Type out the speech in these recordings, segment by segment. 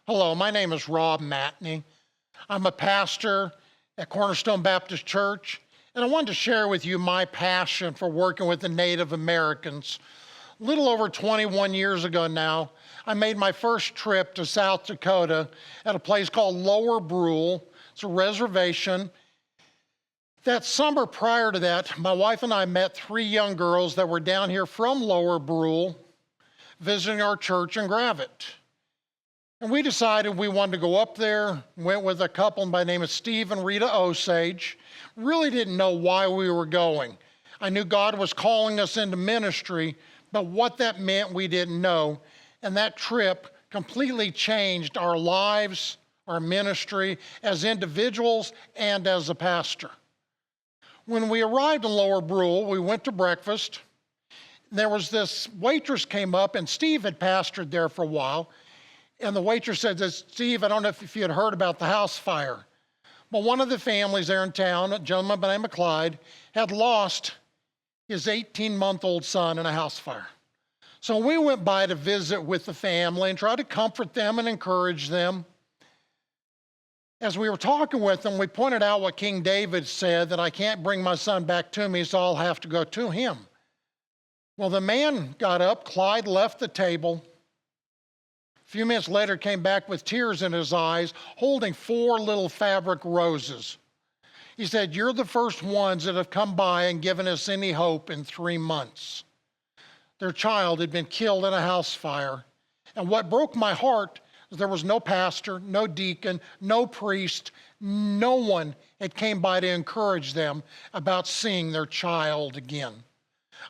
Hello, my name is Rob Matney. I'm a pastor at Cornerstone Baptist Church, and I wanted to share with you my passion for working with the Native Americans. A little over 21 years ago now, I made my first trip to South Dakota at a place called Lower Brule. It's a reservation. That summer prior to that, my wife and I met three young girls that were down here from Lower Brule visiting our church in Gravette. And we decided we wanted to go up there, went with a couple by the name of Steve and Rita Osage. Really didn't know why we were going. I knew God was calling us into ministry, but what that meant we didn't know. And that trip completely changed our lives, our ministry as individuals and as a pastor. When we arrived in Lower Brule, we went to breakfast. There was this waitress came up, and Steve had pastored there for a while. And the waitress said, Steve, I don't know if you had heard about the house fire. But one of the families there in town, a gentleman by the name of Clyde, had lost his 18-month-old son in a house fire. So we went by to visit with the family and try to comfort them and encourage them. As we were talking with them, we pointed out what King David said, that I can't bring my son back to me, so I'll have to go to him. Well, the man got up, Clyde left the table. A few minutes later, came back with tears in his eyes, holding 4 little fabric roses. He said, "You're the first ones that have come by and given us any hope in 3 months." Their child had been killed in a house fire. And what broke my heart was there was no pastor, no deacon, no priest, no one had came by to encourage them about seeing their child again.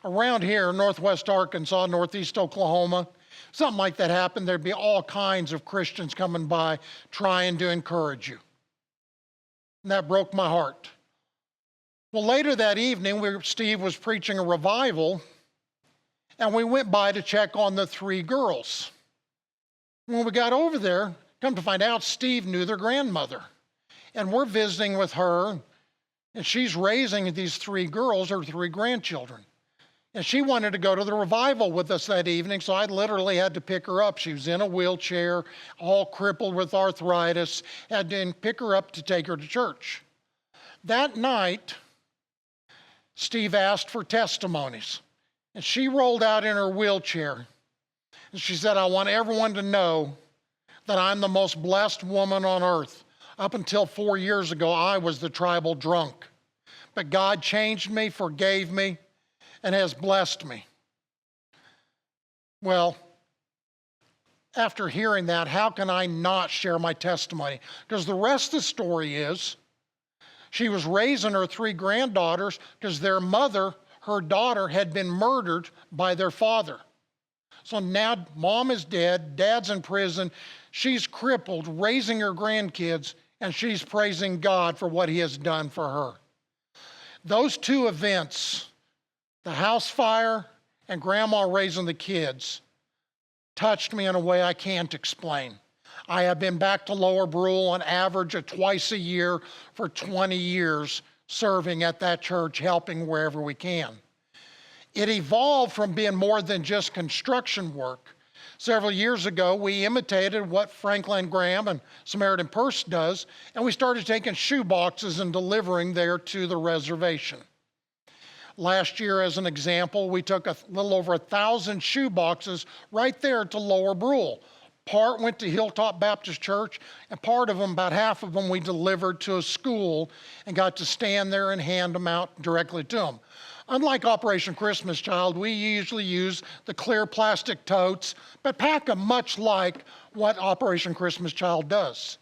Around here, northwest Arkansas, northeast Oklahoma, something like that happened, there'd be all kinds of Christians coming by trying to encourage you. And that broke my heart. Well, later that evening, Steve was preaching a revival, and we went by to check on the 3 girls. When we got over there, come to find out, Steve knew their grandmother. And we're visiting with her, and she's raising these 3 girls, her 3 grandchildren. And she wanted to go to the revival with us that evening, so I literally had to pick her up. She was in a wheelchair, all crippled with arthritis, had to pick her up to take her to church. That night, Steve asked for testimonies, and she rolled out in her wheelchair. And she said, "I want everyone to know that I'm the most blessed woman on earth. Up until 4 years ago, I was the tribal drunk. But God changed me, forgave me, and has blessed me." Well, after hearing that, how can I not share my testimony? Because the rest of the story is, she was raising her 3 granddaughters because their mother, her daughter, had been murdered by their father. So now mom is dead, dad's in prison, she's crippled, raising her grandkids, and she's praising God for what he has done for her. Those 2 events, the house fire and grandma raising the kids, touched me in a way I can't explain. I have been back to Lower Brule on average of twice a year for 20 years, serving at that church, helping wherever we can. It evolved from being more than just construction work. Several years ago, we imitated what Franklin Graham and Samaritan Purse does, and we started taking shoe boxes and delivering there to the reservation. Last year, as an example, we took a little over 1,000 shoe boxes right there to Lower Brule. Part went to Hilltop Baptist Church, and part of them, about half of them, we delivered to a school and got to stand there and hand them out directly to them. Unlike Operation Christmas Child, we usually use the clear plastic totes, but pack them much like what Operation Christmas Child does.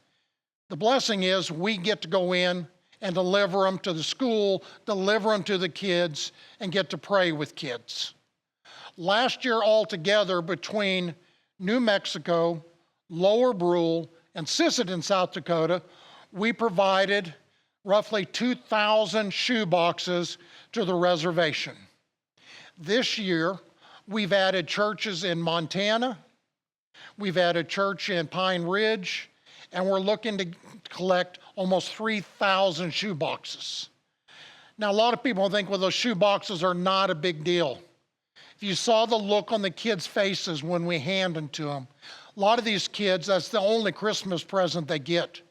The blessing is we get to go in and deliver them to the school, deliver them to the kids, and get to pray with kids. Last year altogether, between New Mexico, Lower Brule, and Sisseton, South Dakota, we provided roughly 2,000 shoe boxes to the reservation. This year, we've added churches in Montana, we've added church in Pine Ridge, and we're looking to collect almost 3,000 shoe boxes. Now, a lot of people think, well, those shoe boxes are not a big deal. If you saw the look on the kids' faces when we hand them to them, A lot of these kids, that's the only Christmas present they get.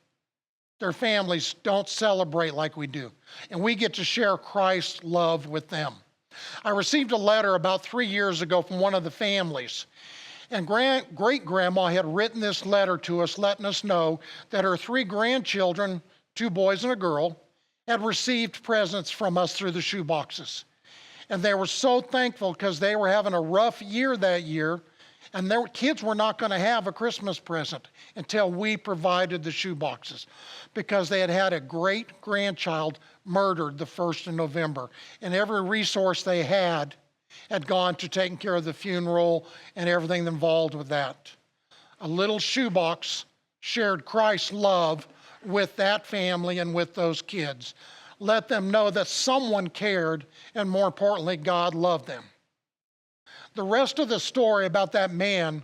Their families don't celebrate like we do, and we get to share Christ's love with them. I received a letter about 3 years ago from one of the families, and great-grandma had written this letter to us, letting us know that her 3 grandchildren, 2 boys and a girl, had received presents from us through the shoe boxes. And they were so thankful because they were having a rough year that year, and their kids were not going to have a Christmas present until we provided the shoe boxes, because they had had a great-grandchild murdered the 1st of November, and every resource they had gone to taking care of the funeral and everything involved with that. A little shoebox shared Christ's love with that family and with those kids. Let them know that someone cared, and more importantly, God loved them. The rest of the story about that man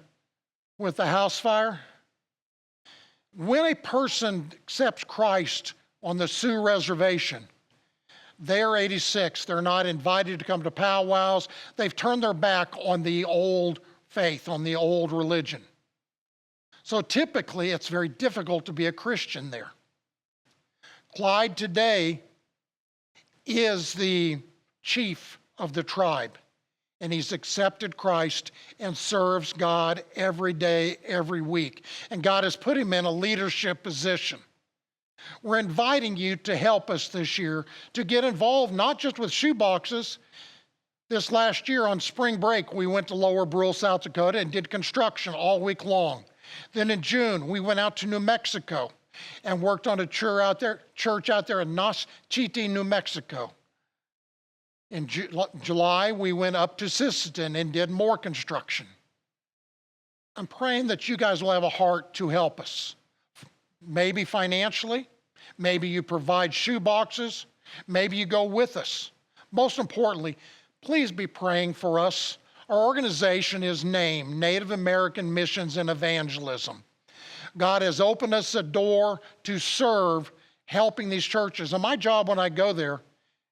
with the house fire, when a person accepts Christ on the Sioux Reservation, they're 86. They're not invited to come to powwows. They've turned their back on the old faith, on the old religion. So typically, it's very difficult to be a Christian there. Clyde today is the chief of the tribe, and he's accepted Christ and serves God every day, every week. And God has put him in a leadership position. We're inviting you to help us this year to get involved, not just with shoe boxes. This last year on spring break, we went to Lower Brule, South Dakota, and did construction all week long. Then in June, we went out to New Mexico and worked on a church out there in Nos Chiti, New Mexico. In July, we went up to Sisseton and did more construction. I'm praying that you guys will have a heart to help us. Maybe financially, maybe you provide shoe boxes, maybe you go with us. Most importantly, please be praying for us. Our organization is named Native American Missions and Evangelism. God has opened us a door to serve helping these churches. And my job when I go there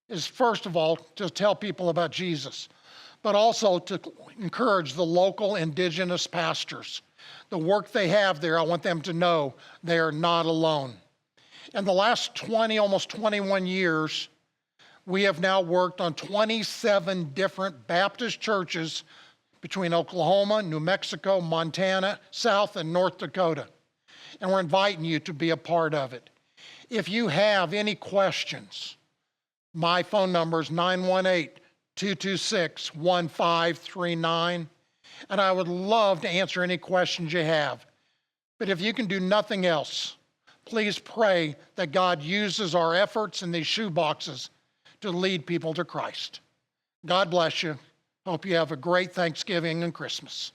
is, first of all, to tell people about Jesus, but also to encourage the local indigenous pastors. The work they have there, I want them to know they are not alone. In the last 20, almost 21 years, we have now worked on 27 different Baptist churches between Oklahoma, New Mexico, Montana, South and North Dakota. And we're inviting you to be a part of it. If you have any questions, my phone number is 918-226-1539. And I would love to answer any questions you have. But if you can do nothing else, please pray that God uses our efforts in these shoe boxes to lead people to Christ. God bless you. Hope you have a great Thanksgiving and Christmas.